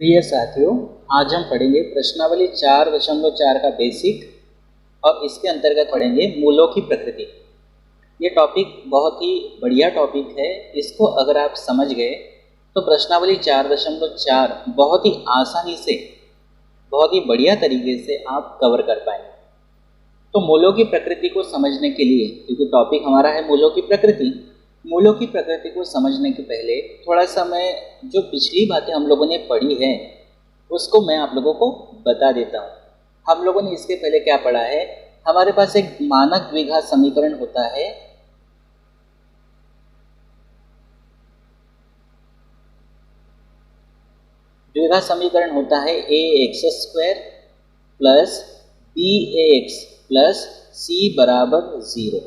प्रिय साथियों, आज हम पढ़ेंगे प्रश्नावली 4.4 का बेसिक और इसके अंतर्गत पढ़ेंगे मूलों की प्रकृति। ये टॉपिक बहुत ही बढ़िया टॉपिक है। इसको अगर आप समझ गए तो प्रश्नावली 4.4 बहुत ही आसानी से, बहुत ही बढ़िया तरीके से आप कवर कर पाएंगे। तो मूलों की प्रकृति को समझने के लिए, क्योंकि टॉपिक हमारा है मूलों की प्रकृति, मूलों की प्रकृति को समझने के पहले थोड़ा सा मैं जो पिछली बातें हम लोगों ने पढ़ी है उसको मैं आप लोगों को बता देता हूँ। हम लोगों ने इसके पहले क्या पढ़ा है? हमारे पास एक मानक द्विघात समीकरण होता है। द्विघात समीकरण होता है ax² plus bx plus c बराबर 0।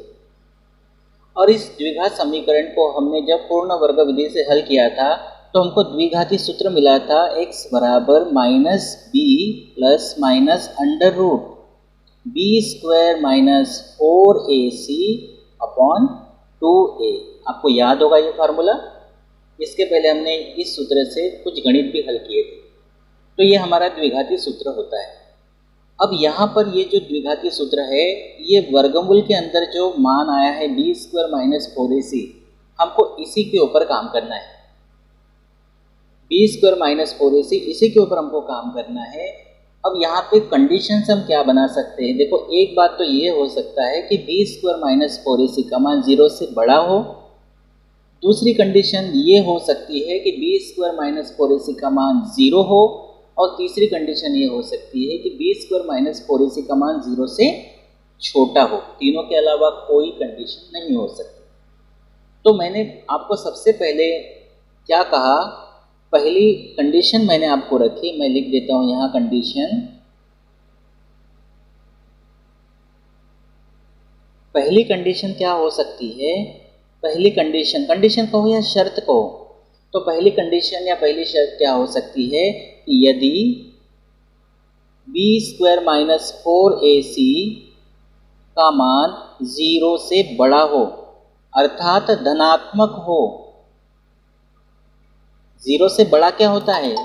और इस द्विघात समीकरण को हमने जब पूर्ण वर्ग विधि से हल किया था तो हमको द्विघाती सूत्र मिला था x बराबर -b plus minus under root b² minus 4ac upon 2a। आपको याद होगा ये फार्मूला। इसके पहले हमने इस सूत्र से कुछ गणित भी हल किए थे। तो ये हमारा द्विघाती सूत्र होता है। अब यहाँ पर ये जो द्विघाती सूत्र है, ये वर्गमूल के अंदर जो मान आया है b² माइनस 4ac, हमको इसी के ऊपर काम करना है। b² माइनस 4ac इसी के ऊपर हमको काम करना है। अब यहाँ पे कंडीशंस हम क्या बना सकते हैं? देखो, एक बात तो ये हो सकता है कि b² माइनस 4ac का मान 0 से बड़ा हो। दूसरी कंडीशन ये हो सकती है कि b² माइनस 4ac का मान 0 हो। और तीसरी कंडीशन ये हो सकती है कि b² माइनस 4ac का मान 0 से छोटा हो। तीनों के अलावा कोई कंडीशन नहीं हो सकती। तो मैंने आपको सबसे पहले क्या कहा? पहली कंडीशन मैंने आपको रखी, मैं लिख देता हूं यहाँ कंडीशन। पहली कंडीशन क्या हो सकती है? पहली कंडीशन कहो या शर्त कहो, तो पहली कंडीशन या पहली शर्त क्या हो सकती है कि यदि b² माइनस 4ac का मान 0 से बड़ा हो, अर्थात धनात्मक हो। 0 से बड़ा क्या होता है?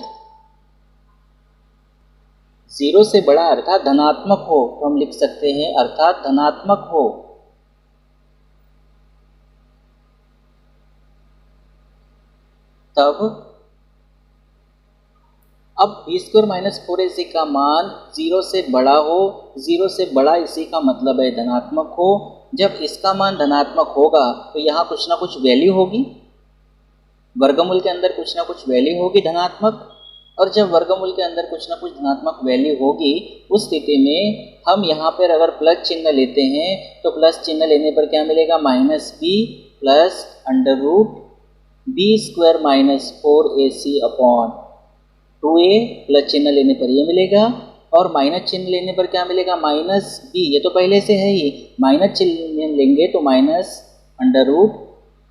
0 से बड़ा अर्थात धनात्मक हो, तो हम लिख सकते हैं अर्थात धनात्मक हो। तब अब b² माइनस 4ac का मान 0 से बड़ा हो। 0 से बड़ा इसी का मतलब है धनात्मक हो। जब इसका मान धनात्मक होगा तो यहाँ कुछ ना कुछ वैल्यू होगी, वर्गमूल के अंदर कुछ ना कुछ वैल्यू होगी धनात्मक। और जब वर्गमूल के अंदर कुछ ना कुछ धनात्मक वैल्यू होगी, उस स्थिति में हम यहाँ पर अगर प्लस चिन्ह लेते हैं तो प्लस चिन्ह लेने पर क्या मिलेगा? -b plus under root b² minus 4ac upon 2a। Plus चिन्ह लेने पर ये मिलेगा और माइनस चिन्ह लेने पर क्या मिलेगा? -b। ये तो पहले से है ही, माइनस चिन्ह लेंगे तो minus under root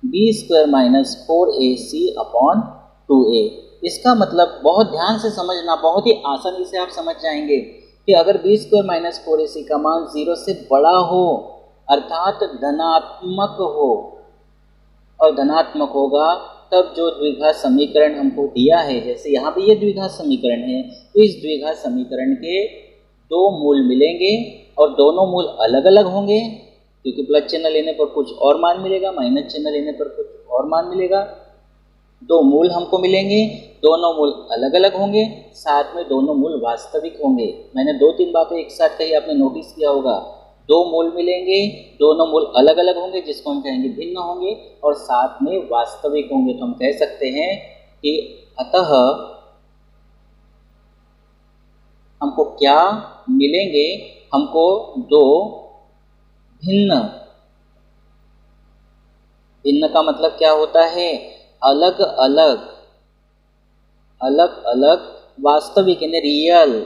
b² minus 4ac upon 2a। इसका मतलब बहुत ध्यान से समझना, बहुत ही आसानी से आप समझ जाएंगे कि अगर b² माइनस 4ac का मान 0 से बड़ा हो अर्थात धनात्मक हो, और धनात्मक होगा तब जो द्विघात समीकरण हमको दिया है, जैसे यहाँ पे ये द्विघात समीकरण है, तो इस द्विघात समीकरण के दो मूल मिलेंगे और दोनों मूल अलग अलग होंगे, क्योंकि प्लस चिन्ह लेने पर कुछ और मान मिलेगा, माइनस चिन्ह लेने पर कुछ और मान मिलेगा। दो मूल हमको मिलेंगे, दोनों मूल अलग अलग होंगे, साथ में दोनों मूल वास्तविक होंगे। मैंने 2-3 बातें एक साथ कही, आपने नोटिस किया होगा। दो मूल मिलेंगे, दोनों मूल अलग अलग होंगे, जिसको हम कहेंगे भिन्न होंगे, और साथ में वास्तविक होंगे। तो हम कह सकते हैं कि अतः हमको क्या मिलेंगे? हमको दो भिन्न, भिन्न का मतलब क्या होता है? अलग अलग, अलग अलग वास्तविक यानी रियल,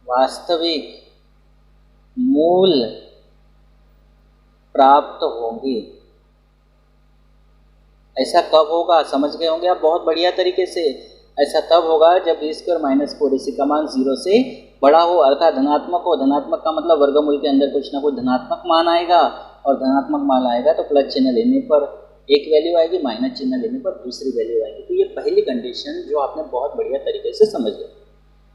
वास्तविक मूल प्राप्त होंगे। ऐसा कब होगा? समझ गए होंगे आप बहुत बढ़िया तरीके से। ऐसा तब होगा जब b² माइनस 4ac का मान 0 से बड़ा हो अर्थात धनात्मक हो। धनात्मक का मतलब वर्गमूल के अंदर कुछ ना कुछ धनात्मक मान आएगा, और धनात्मक मान आएगा तो प्लस चिन्ह लेने पर एक वैल्यू आएगी, माइनस चिन्ह लेने पर दूसरी वैल्यू आएगी। तो ये पहली कंडीशन जो आपने बहुत बढ़िया तरीके से समझ लिया।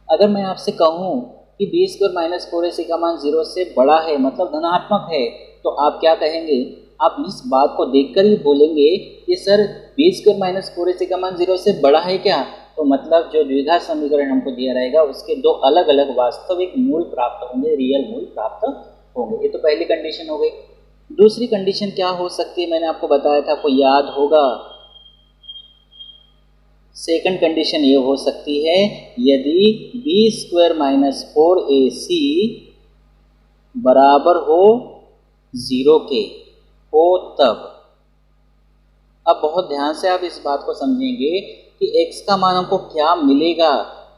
अगर मैं आपसे कहूँ कि बी स्क्वायर माइनस 4ac का मान 0 से बड़ा है, मतलब धनात्मक है, तो आप क्या कहेंगे? आप इस बात को देखकर ही बोलेंगे कि sir B square minus 4ac का मान 0 से बड़ा है क्या? तो मतलब जो द्विघात समीकरण हमको दिया रहेगा उसके दो अलग अलग वास्तविक मूल प्राप्त होंगे, रियल मूल प्राप्त होंगे। ये तो पहली कंडीशन हो गई। दूसरी कंडीशन क्या हो सकती है? मैंने आपको बताया था, आपको याद होगा। सेकंड कंडीशन ये हो सकती है, यदि बी स्क्वायर माइनस 4ac बराबर हो 0 के हो तब। अब बहुत ध्यान से आप इस बात को समझेंगे कि x का मान हमको क्या मिलेगा।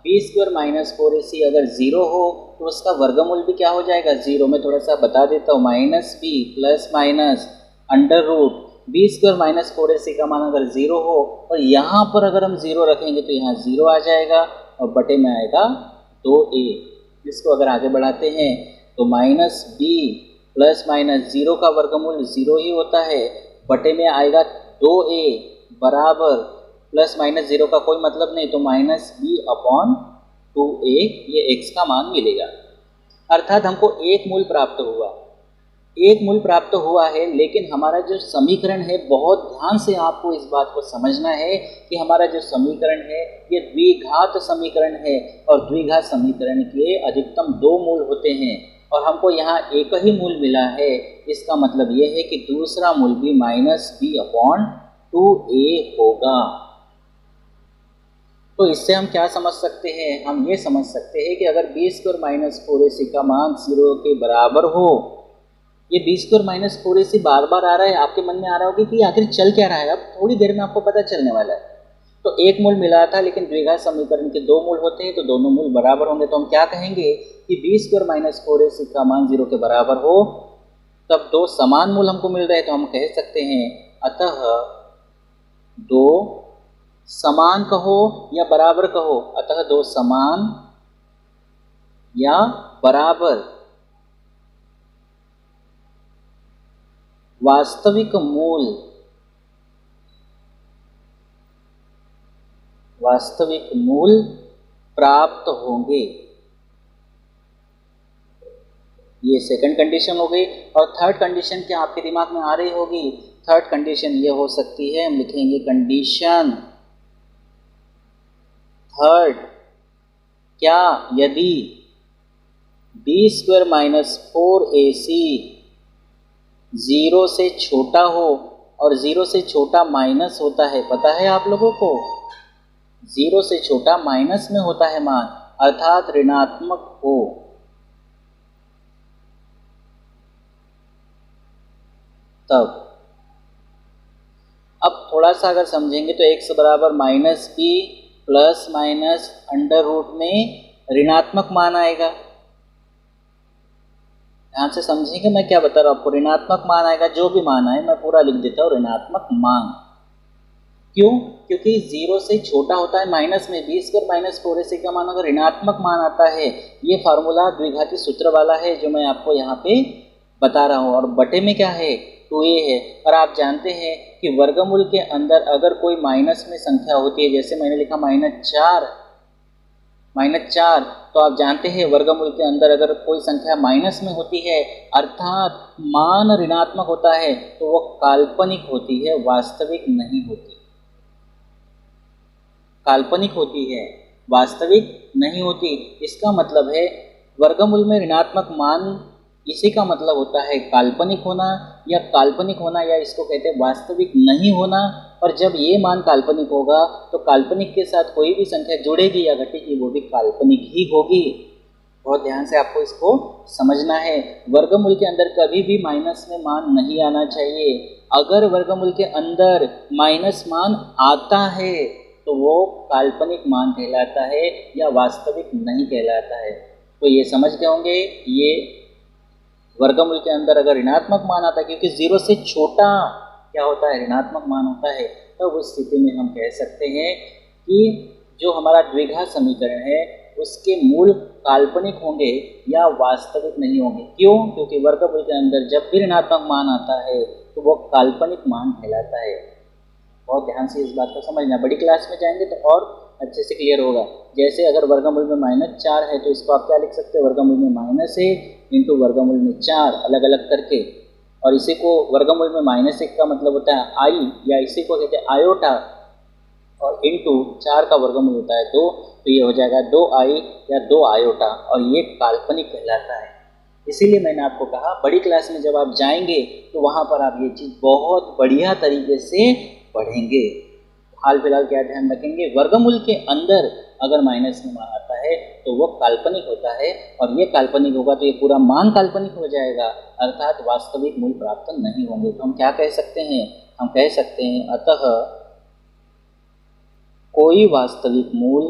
बी स्क्वायर माइनस 4ac अगर 0 हो तो उसका वर्गमूल भी क्या हो जाएगा? 0। मैं थोड़ा सा बता देता हूँ, minus B plus minus under root B square minus 4ac का मान अगर 0 हो और यहाँ पर अगर हम 0 रखेंगे तो यहाँ 0 आ जाएगा और बटे में आएगा 2a। इसको अगर आगे बढ़ाते हैं तो माइनस बी प्लस माइनस 0 का वर्गमूल 0 ही होता है, बटे में आएगा 2a बराबर प्लस माइनस 0 का कोई मतलब नहीं, तो माइनस बी अपॉन 2a, ये x का मान मिलेगा। अर्थात हमको एक मूल प्राप्त हुआ, एक मूल प्राप्त हुआ है। लेकिन हमारा जो समीकरण है, बहुत ध्यान से आपको इस बात को समझना है कि हमारा जो समीकरण है ये द्विघात समीकरण है और द्विघात समीकरण के अधिकतम 2 मूल होते हैं और हमको यहाँ एक ही मूल मिला है। इसका मतलब ये है कि दूसरा मूल भी माइनस बी अपॉन 2a होगा। तो इससे हम क्या समझ सकते हैं? हम ये समझ सकते हैं कि अगर बी स्क्वायर माइनस 4ac का मान 0 के बराबर हो, ये बी स्क्वायर माइनस 4ac बार बार आ रहा है, आपके मन में आ रहा होगा कि आखिर चल क्या रहा है। अब थोड़ी देर में आपको पता चलने वाला है। तो एक मूल मिला था, लेकिन द्विघात समीकरण के 2 मूल होते हैं, तो दोनों मूल बराबर होंगे। तो हम क्या कहेंगे कि बी स्क्वायर माइनस 4ac का मान 0 के बराबर हो तब 2 समान मूल हमको मिल रहे हैं। तो हम कह सकते हैं अतः 2 समान कहो या बराबर कहो, अतः 2 समान या बराबर वास्तविक मूल प्राप्त होंगे। ये सेकंड कंडीशन हो गई। और थर्ड कंडीशन क्या आपके दिमाग में आ रही होगी? थर्ड कंडीशन ये हो सकती है, हम लिखेंगे कंडीशन थर्ड, क्या यदि बी स्क्वायर माइनस 4ac 0 से छोटा हो, और 0 से छोटा माइनस होता है, पता है आप लोगों को? 0 से छोटा माइनस में होता है मान, अर्थात ऋणात्मक हो, तब। अब थोड़ा सा अगर समझेंगे तो x बराबर minus B plus minus under root में ऋणात्मक मान आएगा। ध्यान से समझेंगे मैं क्या बता रहा हूँ आपको। ऋणात्मक मान आएगा, जो भी मान आए मैं पूरा लिख देता हूँ ऋणात्मक मान। क्यों? क्योंकि 0 से छोटा होता है माइनस में। बी स्क्वायर माइनस 4ac का मान अगर ऋणात्मक मान आता है, ये फार्मूला द्विघाती सूत्र वाला है जो मैं आपको यहाँ पे बता रहा हूँ। और बटे में क्या है? 2a है। और आप जानते हैं कि वर्गमूल के अंदर अगर कोई माइनस में संख्या होती है, जैसे मैंने लिखा -4, तो आप जानते हैं वर्गमूल के अंदर अगर कोई संख्या माइनस में होती है, अर्थात मान ऋणात्मक होता है, तो वो काल्पनिक होती है, वास्तविक नहीं होती। काल्पनिक होती है, वास्तविक नहीं होती। इसका मतलब है वर्गमूल में ऋणात्मक मान, इसी का मतलब होता है काल्पनिक होना, या काल्पनिक होना, या इसको कहते हैं वास्तविक नहीं होना। और जब ये मान काल्पनिक होगा तो काल्पनिक के साथ कोई भी संख्या जुड़ेगी या घटेगी वो भी काल्पनिक ही होगी। बहुत ध्यान से आपको इसको समझना है। वर्गमूल के अंदर कभी भी माइनस में मान नहीं आना चाहिए। अगर वर्गमूल के अंदर माइनस मान आता है तो वो काल्पनिक मान कहलाता है या वास्तविक नहीं कहलाता है। तो ये समझ गए होंगे, ये वर्गमूल के अंदर अगर ऋणात्मक मान आता है, क्योंकि 0 से छोटा क्या होता है? ऋणात्मक मान होता है। तो उस स्थिति में हम कह सकते हैं कि जो हमारा द्विघात समीकरण है उसके मूल काल्पनिक होंगे या वास्तविक नहीं होंगे। क्यों? क्योंकि वर्गमूल के अंदर जब भी ऋणात्मक मान आता है तो वो काल्पनिक मान कहलाता है। बहुत ध्यान से इस बात को समझना, बड़ी क्लास में जाएंगे तो और अच्छे से क्लियर होगा। जैसे अगर वर्गमूल में -4 है तो इसको आप क्या लिख सकते हैं, वर्गमूल में -1 इंटू वर्गमूल में 4 अलग अलग करके, और इसी को वर्गमूल में -1 का मतलब होता है आई, या इसी को कहते हैं आयोटा, और इंटू 4 का वर्गमूल होता है 2, तो ये हो जाएगा 2i या 2 आयोटा, और ये काल्पनिक कहलाता है। इसीलिए मैंने आपको कहा बड़ी क्लास में जब आप जाएंगे तो वहाँ पर आप ये चीज़ बहुत बढ़िया तरीके से पढ़ेंगे। हाल फिलहाल क्या ध्यान रखेंगे, वर्गमूल के अंदर अगर माइनस में मान आता है तो वो काल्पनिक होता है, और ये काल्पनिक होगा तो ये पूरा मान काल्पनिक हो जाएगा, अर्थात वास्तविक मूल प्राप्त नहीं होंगे। तो हम क्या कह सकते हैं, हम कह सकते हैं अतः कोई वास्तविक मूल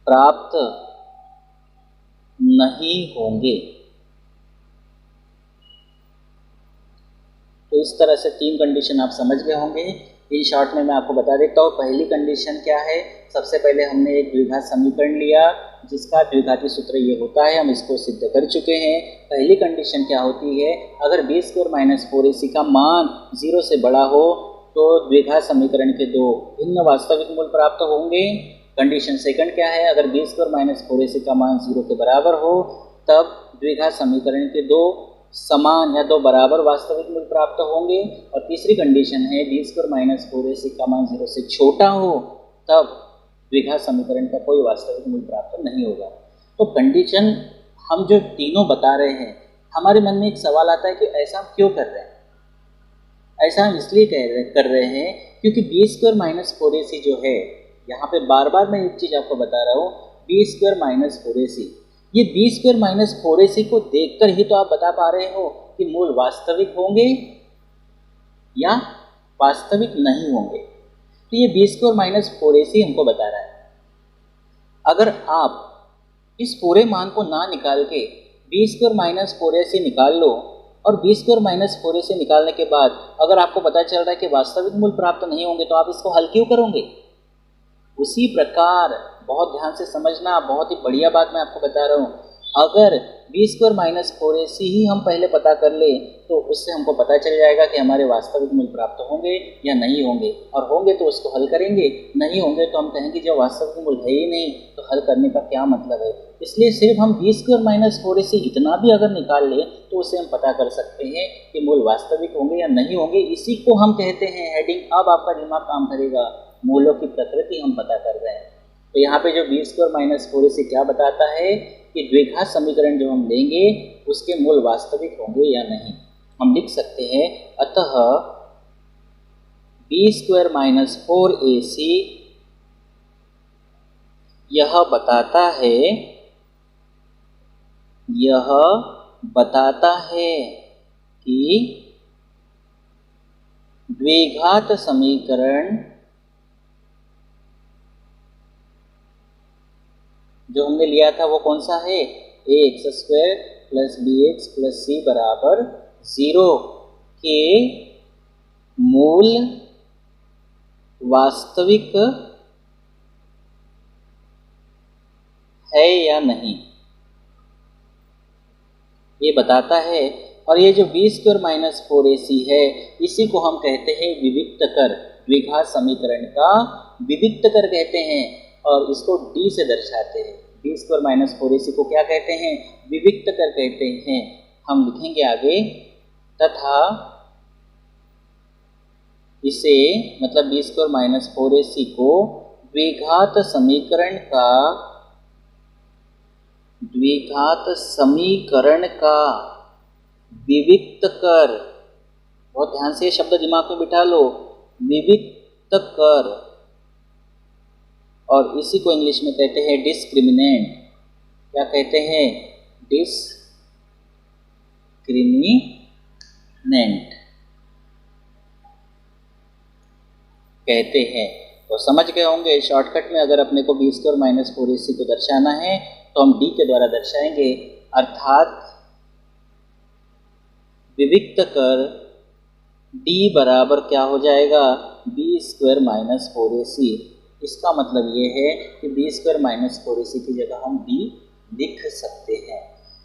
प्राप्त नहीं होंगे। तो इस तरह से 3 कंडीशन आप समझ गए होंगे। इन शॉर्ट में मैं आपको बता देता हूँ। पहली कंडीशन क्या है, सबसे पहले हमने एक द्विघात समीकरण लिया जिसका द्विघाती सूत्र ये होता है, हम इसको सिद्ध कर चुके हैं। पहली कंडीशन क्या होती है, अगर b² - 4ac का मान 0 से बड़ा हो तो द्विघात समीकरण के 2 भिन्न वास्तविक मूल प्राप्त होंगे। कंडीशन सेकंड क्या है, अगर b² - 4ac का मान 0 के बराबर हो तब द्विघात समीकरण के 2 समान या 2 बराबर वास्तविक मूल प्राप्त होंगे। और तीसरी कंडीशन है b² - 4ac का मान 0 से छोटा हो तब द्विघात समीकरण का कोई वास्तविक मूल प्राप्त नहीं होगा। तो कंडीशन हम जो तीनों बता रहे हैं, हमारे मन में एक सवाल आता है कि ऐसा हम क्यों कर रहे हैं। ऐसा हम इसलिए कर रहे हैं क्योंकि b² - 4ac जो है, यहाँ पे बार बार मैं एक चीज़ आपको बता रहा हूँ, b² - 4ac, ये b² - 4ac को देखकर ही तो आप बता पा रहे हो कि मूल वास्तविक होंगे या वास्तविक नहीं होंगे। तो ये b² - 4ac हमको बता रहा है। अगर आप इस पूरे मान को ना निकाल के b² - 4ac निकाल लो, और b² - 4ac निकालने के बाद अगर आपको पता चल रहा है कि वास्तविक मूल प्राप्त नहीं होंगे तो आप इसको हल क्यों करोगे। उसी प्रकार बहुत ध्यान से समझना, बहुत ही बढ़िया बात मैं आपको बता रहा हूँ। अगर b² - 4ac ही हम पहले पता कर ले तो उससे हमको पता चल जाएगा कि हमारे वास्तविक मूल प्राप्त होंगे या नहीं होंगे, और होंगे तो उसको हल करेंगे, नहीं होंगे तो हम कहेंगे जब वास्तविक मूल है ही नहीं तो हल करने का क्या मतलब है। इसलिए सिर्फ हम b² - 4ac इतना भी अगर निकाल ले तो उससे हम पता कर सकते हैं कि मूल वास्तविक होंगे या नहीं होंगे। इसी को हम कहते हैं हेडिंग, अब आपका दिमाग काम करेगा, मूलों की प्रकृति हम पता कर रहे हैं। तो यहाँ पे जो b² - 4ac क्या बताता है कि द्विघात समीकरण जो हम लेंगे उसके मूल वास्तविक होंगे या नहीं। हम लिख सकते हैं अतः b² - 4ac यह बताता है कि द्विघात समीकरण जो हमने लिया था वो कौन सा है, ax² + bx + c बराबर 0 के मूल वास्तविक है या नहीं, ये बताता है। और ये जो b² - 4ac है इसी को हम कहते हैं विविक्तकर, द्विघात समीकरण का विविक्तकर कहते हैं, और इसको d से दर्शाते हैं। b² - 4ac को क्या कहते हैं, विविक्तकर कहते हैं। हम लिखेंगे आगे तथा इसे मतलब b² - 4ac को द्विघात समीकरण का विविक्तकर, बहुत ध्यान से ये शब्द दिमाग में बिठा लो, विविक्तकर, और इसी को इंग्लिश में कहते हैं डिस्क्रिमिनेंट। क्या कहते हैं, डिस्क्रिमिनेंट कहते हैं। तो समझ गए होंगे शॉर्टकट में, अगर अपने को b² - 4ac को दर्शाना है तो हम d के द्वारा दर्शाएंगे, अर्थात विविक्तकर d बराबर क्या हो जाएगा, b² - 4ac। इसका मतलब ये है कि बी स्क्वायर माइनस 4ac की जगह हम डी लिख सकते हैं।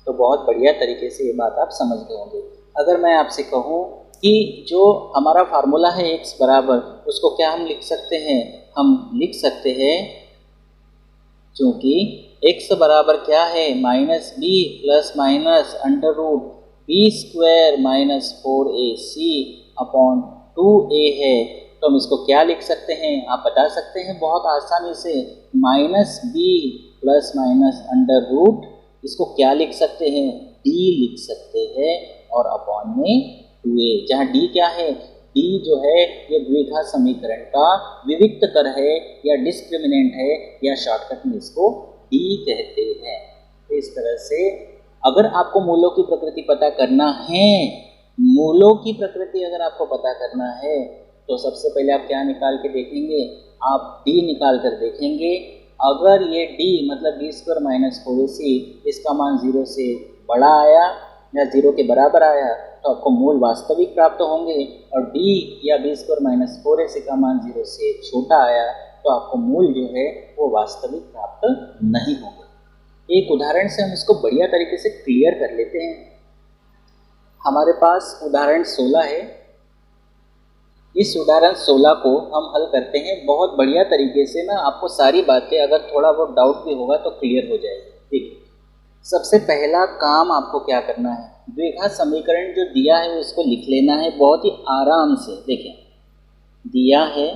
तो बहुत बढ़िया तरीके से ये बात आप समझ गए होंगे। अगर मैं आपसे कहूँ कि जो हमारा फार्मूला है x बराबर, उसको क्या हम लिख सकते हैं? हम लिख सकते हैं, क्योंकि x बराबर क्या है, minus B plus minus under root B square minus 4ac upon 2a है। तो हम इसको क्या लिख सकते हैं, आप बता सकते हैं बहुत आसानी से, minus B plus minus under root, इसको क्या लिख सकते हैं, d लिख सकते हैं, और अपॉन में 2a, जहाँ d क्या है, d जो है ये द्विघात समीकरण का विविक्त कर है या डिस्क्रिमिनेंट है, या शॉर्टकट में इसको d कहते हैं। तो इस तरह से अगर आपको मूलों की प्रकृति पता करना है, मूलों की प्रकृति अगर आपको पता करना है, तो सबसे पहले आप क्या निकाल के देखेंगे, आप d निकाल कर देखेंगे। अगर ये d मतलब बी स्क्वायर माइनस 4ac इसका मान 0 से बड़ा आया या 0 के बराबर आया, तो आपको मूल वास्तविक प्राप्त होंगे, और d या बी स्क्वायर माइनस 4ac का मान 0 से छोटा आया, तो आपको मूल जो है वो वास्तविक प्राप्त नहीं होंगे। एक उदाहरण से हम इसको बढ़िया तरीके से क्लियर कर लेते हैं। हमारे पास उदाहरण 16 है। इस उदाहरण 16 को हम हल करते हैं बहुत बढ़िया तरीके से ना, आपको सारी बातें अगर थोड़ा बहुत डाउट भी होगा तो क्लियर हो जाएगी। देखिए, सबसे पहला काम आपको क्या करना है, द्विघात समीकरण जो दिया है उसको लिख लेना है बहुत ही आराम से। देखिए, दिया है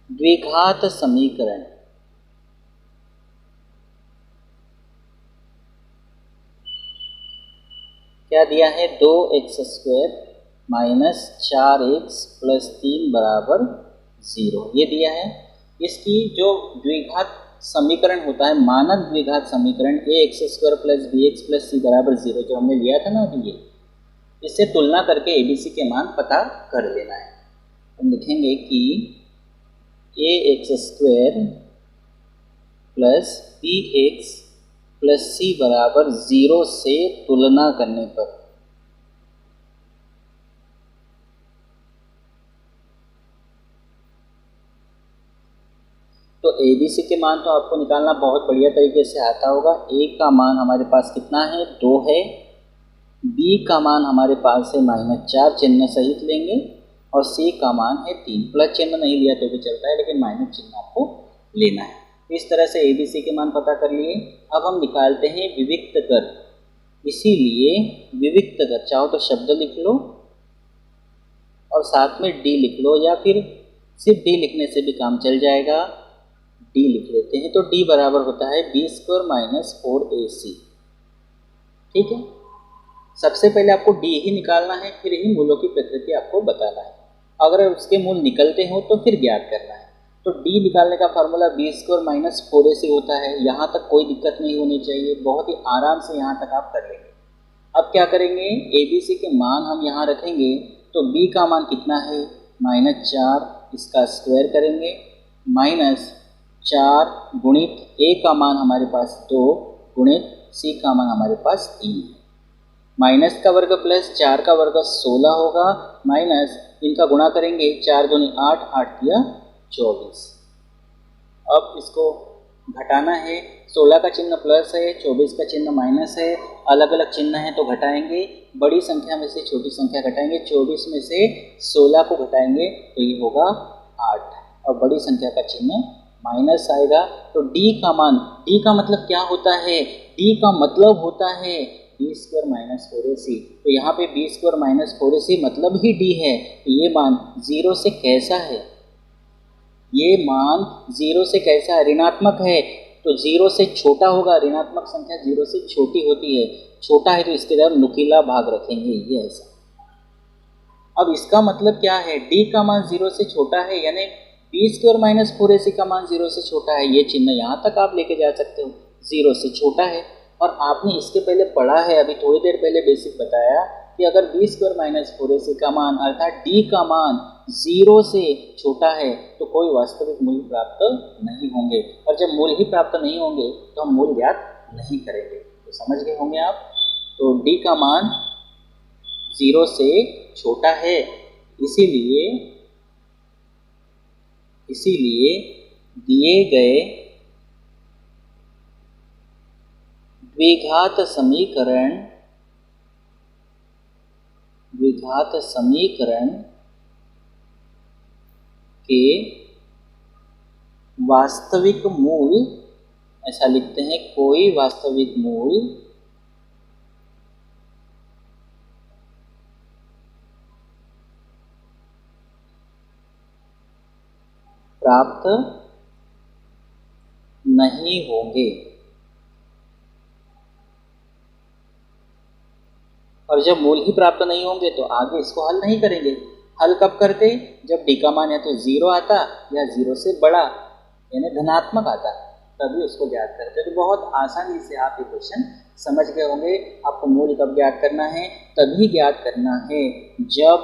द्विघात समीकरण, क्या दिया है, 2x² माइनस 4x प्लस 3 बराबर 0, ये दिया है। इसकी जो द्विघात समीकरण होता है, मानक द्विघात समीकरण ax² plus bx plus c बराबर 0, जो हमने लिया था ना अभी, ये इससे तुलना करके abc के मान पता कर लेना है। हम लिखेंगे कि ax² plus bx plus c बराबर 0 से तुलना करने पर तो ABC के मान तो आपको निकालना बहुत बढ़िया तरीके से आता होगा। A का मान हमारे पास कितना है, 2 है। B का मान हमारे पास है -4, चिन्ह सहित लेंगे, और C का मान है 3, प्लस चिन्ह नहीं लिया तो भी चलता है, लेकिन माइनस चिन्ह आपको लेना है। इस तरह से ABC के मान पता कर लिए। अब हम निकालते हैं विविक्त कर, इसीलिए विविक्त कर, चाहो तो शब्द लिख लो और साथ में D लिख लो, या फिर सिर्फ D लिखने से भी काम चल जाएगा। D लिख लेते हैं, तो D बराबर होता है b² माइनस 4ac। ठीक है, सबसे पहले आपको D ही निकालना है, फिर ही मूलों की प्रकृति आपको बताना है। अगर उसके मूल निकलते हो तो फिर ज्ञात करना है। तो D निकालने का फार्मूला b² माइनस 4ac होता है। यहाँ तक कोई दिक्कत नहीं होनी चाहिए, बहुत ही आराम से यहाँ तक आप कर लेंगे। अब क्या करेंगे, ABC के मान हम यहाँ रखेंगे, तो B का मान कितना है, -4, इसका स्क्वायर करेंगे, -4 गुणित A का मान हमारे पास 2 गुणित C का मान हमारे पास 3 है। माइनस का वर्ग प्लस 4 का वर्ग 16 होगा, माइनस इनका गुणा करेंगे, 4 दूनी 8, 8 किया 24। अब इसको घटाना है, 16 का चिन्ह प्लस है, 24 का चिन्ह माइनस है, अलग अलग चिन्ह है तो घटाएंगे। बड़ी संख्या में से छोटी संख्या घटाएंगे, 24 में से 16 को घटाएंगे तो ये होगा 8, और बड़ी संख्या का चिन्ह माइनस आएगा। तो D का मान, D का मतलब क्या होता है, D का मतलब होता है b² माइनस 4ac। तो यहाँ पे b² माइनस 4ac मतलब ही D है। तो ये मान 0 से कैसा है, ये मान 0 से कैसा है, ऋणात्मक है, तो 0 से छोटा होगा। ऋणात्मक संख्या 0 से छोटी होती है, छोटा है तो इसके तरफ नुकीला भाग रखेंगे, ये ऐसा। अब इसका मतलब क्या है, D का मान 0 से छोटा है, यानी b² माइनस 4ac का मान 0 से छोटा है। ये चिन्ह यहाँ तक आप लेके जा सकते हो, 0 से छोटा है। और आपने इसके पहले पढ़ा है, अभी थोड़ी देर पहले बेसिक बताया कि अगर b² माइनस 4ac का मान अर्थात D का मान 0 से छोटा है तो कोई वास्तविक मूल्य प्राप्त नहीं होंगे, और जब मूल्य ही प्राप्त नहीं होंगे तो हम मूल्य ज्ञात नहीं करेंगे। तो समझ गए होंगे आप। तो D का मान 0 से छोटा है, इसीलिए दिए गए द्विघात समीकरण के वास्तविक मूल, ऐसा लिखते हैं, कोई वास्तविक मूल प्राप्त नहीं होंगे। और जब मूल ही प्राप्त नहीं होंगे तो आगे इसको हल नहीं करेंगे। हल कब करते? जब डी का मान या तो 0 आता या 0 से बड़ा यानी धनात्मक आता, तभी उसको ज्ञात करते। तो बहुत आसानी से आप ये क्वेश्चन समझ गए होंगे। आपको मूल कब ज्ञात करना है? तभी ज्ञात करना है जब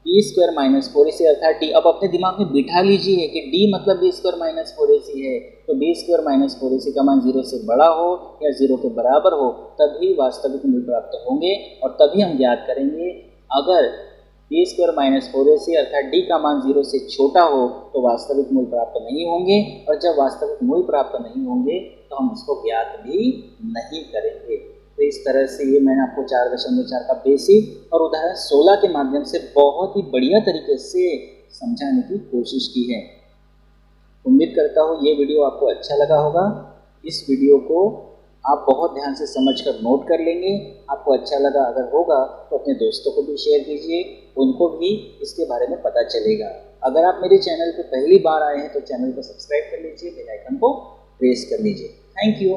बी स्क्वायर माइनस 4ac अर्थात डी। अब अपने दिमाग में बिठा लीजिए कि डी मतलब बी स्क्वायर माइनस 4ac है। तो बी स्क्वायर माइनस 4ac का मान 0 से बड़ा हो या 0 के बराबर हो तभी वास्तविक मूल प्राप्त होंगे और तभी हम ज्ञात करेंगे। अगर बी स्क्वायर माइनस 4ac अर्थात डी का मान 0 से छोटा हो तो वास्तविक मूल प्राप्त नहीं होंगे, और जब वास्तविक मूल प्राप्त नहीं होंगे तो हम उसको ज्ञात भी नहीं करेंगे। तो इस तरह से ये मैंने आपको 4.4 का बेसिक और उदाहरण 16 के माध्यम से बहुत ही बढ़िया तरीके से समझाने की कोशिश की है। उम्मीद करता हूँ ये वीडियो आपको अच्छा लगा होगा। इस वीडियो को आप बहुत ध्यान से समझकर नोट कर लेंगे। आपको अच्छा लगा अगर होगा तो अपने दोस्तों को भी शेयर कीजिए, उनको भी इसके बारे में पता चलेगा। अगर आप मेरे चैनल पर पहली बार आए हैं तो चैनल को सब्सक्राइब कर लीजिए, बेल आइकन को प्रेस कर लीजिए। Thank you.